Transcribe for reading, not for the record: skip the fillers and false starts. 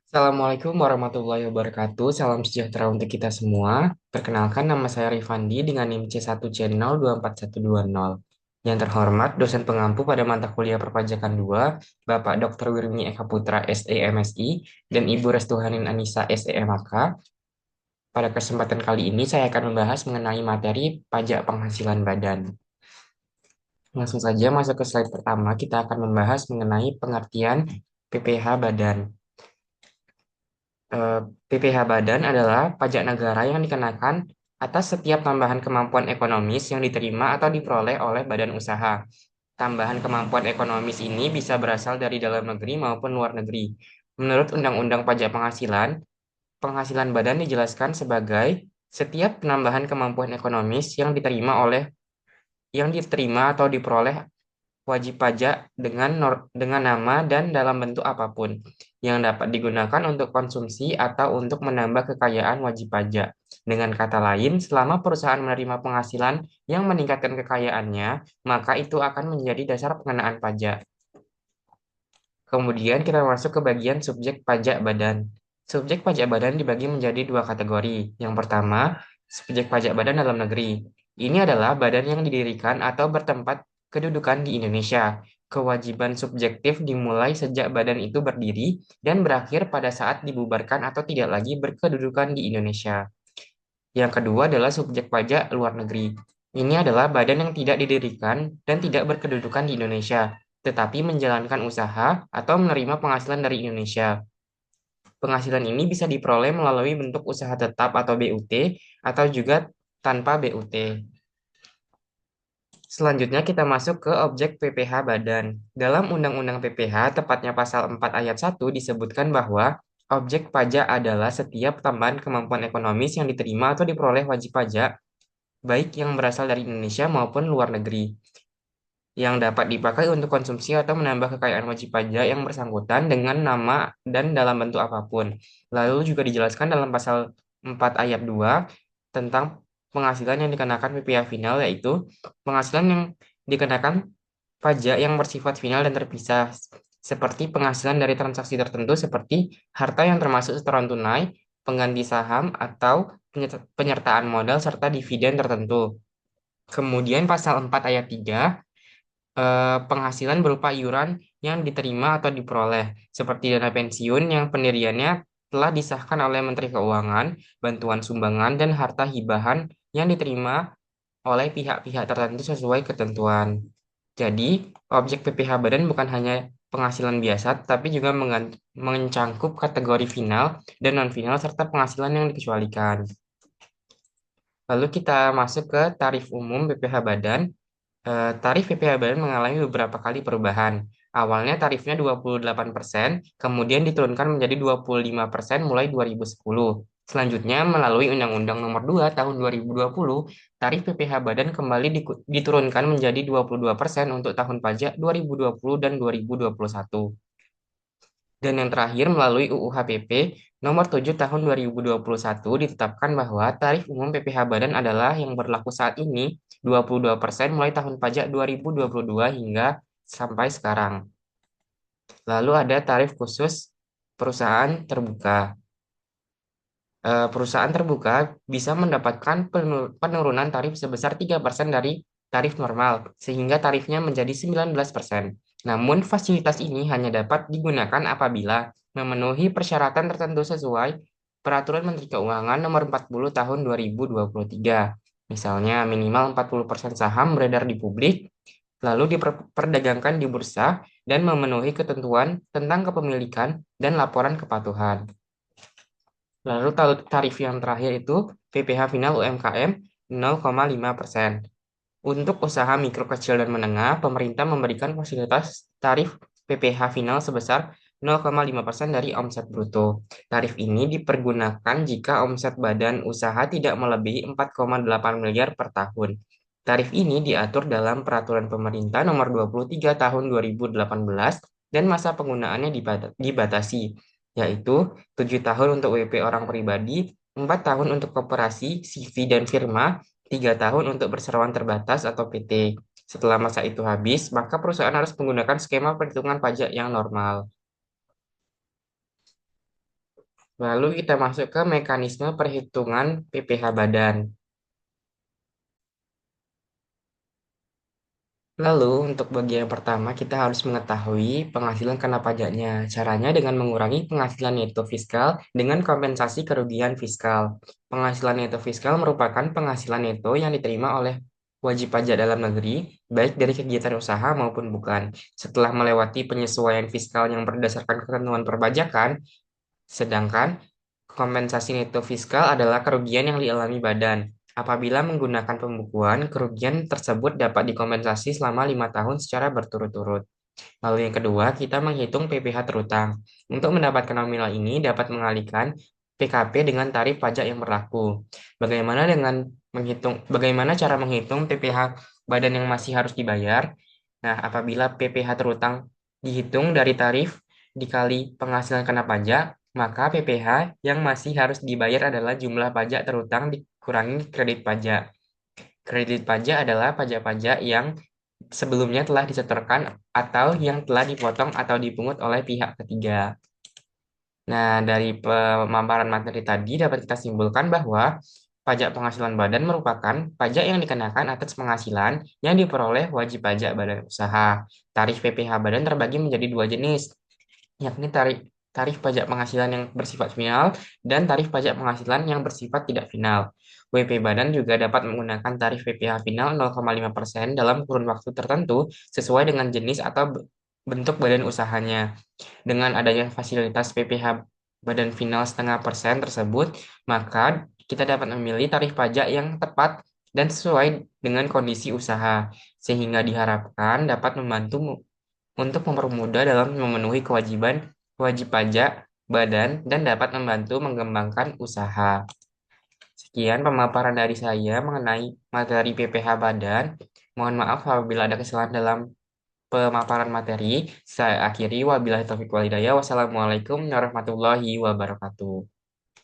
Assalamualaikum warahmatullahi wabarakatuh. Salam sejahtera untuk kita semua. Perkenalkan, nama saya Rifandi dengan NIM C1C0241120. Yang terhormat, dosen pengampu pada mata kuliah Perpajakan 2, Bapak Dr. Wirmi Eka Putra, SEMSI, dan Ibu Restuhanin Anissa, SEMAK. Pada kesempatan kali ini, saya akan membahas mengenai materi pajak penghasilan badan. Langsung saja masuk ke slide pertama, kita akan membahas mengenai pengertian PPh badan. PPh badan adalah pajak negara yang dikenakan atas setiap tambahan kemampuan ekonomis yang diterima atau diperoleh oleh badan usaha. Tambahan kemampuan ekonomis ini bisa berasal dari dalam negeri maupun luar negeri. Menurut Undang-Undang Pajak Penghasilan, penghasilan badan dijelaskan sebagai setiap penambahan kemampuan ekonomis yang diterima atau diperoleh wajib pajak dengan nama dan dalam bentuk apapun yang dapat digunakan untuk konsumsi atau untuk menambah kekayaan wajib pajak. Dengan kata lain, selama perusahaan menerima penghasilan yang meningkatkan kekayaannya, maka itu akan menjadi dasar pengenaan pajak. Kemudian kita masuk ke bagian subjek pajak badan. Subjek pajak badan dibagi menjadi dua kategori. Yang pertama, subjek pajak badan dalam negeri. Ini adalah badan yang didirikan atau bertempat kedudukan di Indonesia. Kewajiban subjektif dimulai sejak badan itu berdiri dan berakhir pada saat dibubarkan atau tidak lagi berkedudukan di Indonesia. Yang kedua adalah subjek pajak luar negeri. Ini adalah badan yang tidak didirikan dan tidak berkedudukan di Indonesia, tetapi menjalankan usaha atau menerima penghasilan dari Indonesia. Penghasilan ini bisa diperoleh melalui bentuk usaha tetap atau BUT atau juga tanpa BUT. Selanjutnya kita masuk ke objek PPh badan. Dalam Undang-Undang PPh, tepatnya pasal 4 ayat 1 disebutkan bahwa objek pajak adalah setiap tambahan kemampuan ekonomis yang diterima atau diperoleh wajib pajak, baik yang berasal dari Indonesia maupun luar negeri, yang dapat dipakai untuk konsumsi atau menambah kekayaan wajib pajak yang bersangkutan dengan nama dan dalam bentuk apapun. Lalu juga dijelaskan dalam pasal 4 ayat 2 tentang penghasilan yang dikenakan PPh final, yaitu penghasilan yang dikenakan pajak yang bersifat final dan terpisah, seperti penghasilan dari transaksi tertentu seperti harta yang termasuk setoran tunai, pengganti saham, atau penyertaan modal serta dividen tertentu. Kemudian pasal 4 ayat 3, penghasilan berupa iuran yang diterima atau diperoleh, seperti dana pensiun yang pendiriannya telah disahkan oleh Menteri Keuangan, bantuan sumbangan, dan harta hibahan yang diterima oleh pihak-pihak tertentu sesuai ketentuan. Jadi, objek PPh badan bukan hanya penghasilan biasa, tapi juga mencangkup kategori final dan non-final serta penghasilan yang dikecualikan. Lalu kita masuk ke tarif umum PPh badan. Tarif PPh badan mengalami beberapa kali perubahan. Awalnya tarifnya 28%, kemudian diturunkan menjadi 25% mulai 2010. Selanjutnya, melalui Undang-Undang Nomor 2 Tahun 2020, tarif PPh badan kembali diturunkan menjadi 22% untuk tahun pajak 2020 dan 2021. Dan yang terakhir, melalui UU HPP Nomor 7 Tahun 2021 ditetapkan bahwa tarif umum PPh badan adalah yang berlaku saat ini 22% mulai tahun pajak 2022 hingga sampai sekarang. Lalu ada tarif khusus perusahaan terbuka. Perusahaan terbuka bisa mendapatkan penurunan tarif sebesar 3% dari tarif normal, sehingga tarifnya menjadi 19%. Namun, fasilitas ini hanya dapat digunakan apabila memenuhi persyaratan tertentu sesuai Peraturan Menteri Keuangan Nomor 40 Tahun 2023. Misalnya, minimal 40% saham beredar di publik, lalu diperdagangkan di bursa, dan memenuhi ketentuan tentang kepemilikan dan laporan kepatuhan. Lalu tarif yang terakhir itu PPh final UMKM 0,5%. Untuk usaha mikro kecil dan menengah, pemerintah memberikan fasilitas tarif PPh final sebesar 0,5% dari omset bruto. Tarif ini dipergunakan jika omset badan usaha tidak melebihi 4,8 miliar per tahun. Tarif ini diatur dalam Peraturan Pemerintah Nomor 23 Tahun 2018 dan masa penggunaannya dibatasi, yaitu 7 tahun untuk WP orang pribadi, 4 tahun untuk koperasi, CV, dan firma, 3 tahun untuk perseroan terbatas atau PT. Setelah masa itu habis, maka perusahaan harus menggunakan skema perhitungan pajak yang normal. Lalu kita masuk ke mekanisme perhitungan PPh badan. Lalu, untuk bagian yang pertama, kita harus mengetahui penghasilan kena pajaknya. Caranya dengan mengurangi penghasilan neto fiskal dengan kompensasi kerugian fiskal. Penghasilan neto fiskal merupakan penghasilan neto yang diterima oleh wajib pajak dalam negeri, baik dari kegiatan usaha maupun bukan. Setelah melewati penyesuaian fiskal yang berdasarkan ketentuan perpajakan, sedangkan kompensasi neto fiskal adalah kerugian yang dialami badan. Apabila menggunakan pembukuan, kerugian tersebut dapat dikompensasi selama 5 tahun secara berturut-turut. Lalu yang kedua, kita menghitung PPh terutang. Untuk mendapatkan nominal ini dapat mengalihkan PKP dengan tarif pajak yang berlaku. Bagaimana cara menghitung PPh badan yang masih harus dibayar? Nah, apabila PPh terutang dihitung dari tarif dikali penghasilan kena pajak, maka PPh yang masih harus dibayar adalah jumlah pajak terutang dikurangi kredit pajak. Kredit pajak adalah pajak-pajak yang sebelumnya telah disetorkan atau yang telah dipotong atau dipungut oleh pihak ketiga. Nah, dari pemaparan materi tadi dapat kita simpulkan bahwa pajak penghasilan badan merupakan pajak yang dikenakan atas penghasilan yang diperoleh wajib pajak badan usaha. Tarif PPh badan terbagi menjadi dua jenis, yakni tarif tarif pajak penghasilan yang bersifat final dan tarif pajak penghasilan yang bersifat tidak final. WP Badan juga dapat menggunakan tarif PPh final 0,5% dalam kurun waktu tertentu sesuai dengan jenis atau bentuk badan usahanya. Dengan adanya fasilitas PPh Badan final 0,5% tersebut, maka kita dapat memilih tarif pajak yang tepat dan sesuai dengan kondisi usaha, sehingga diharapkan dapat membantu untuk mempermudah dalam memenuhi kewajiban wajib pajak badan dan dapat membantu mengembangkan usaha. Sekian pemaparan dari saya mengenai materi PPh badan. Mohon maaf apabila ada kesalahan dalam pemaparan materi. Saya akhiri wabillahi taufiq walhidayah. Wassalamualaikum warahmatullahi wabarakatuh.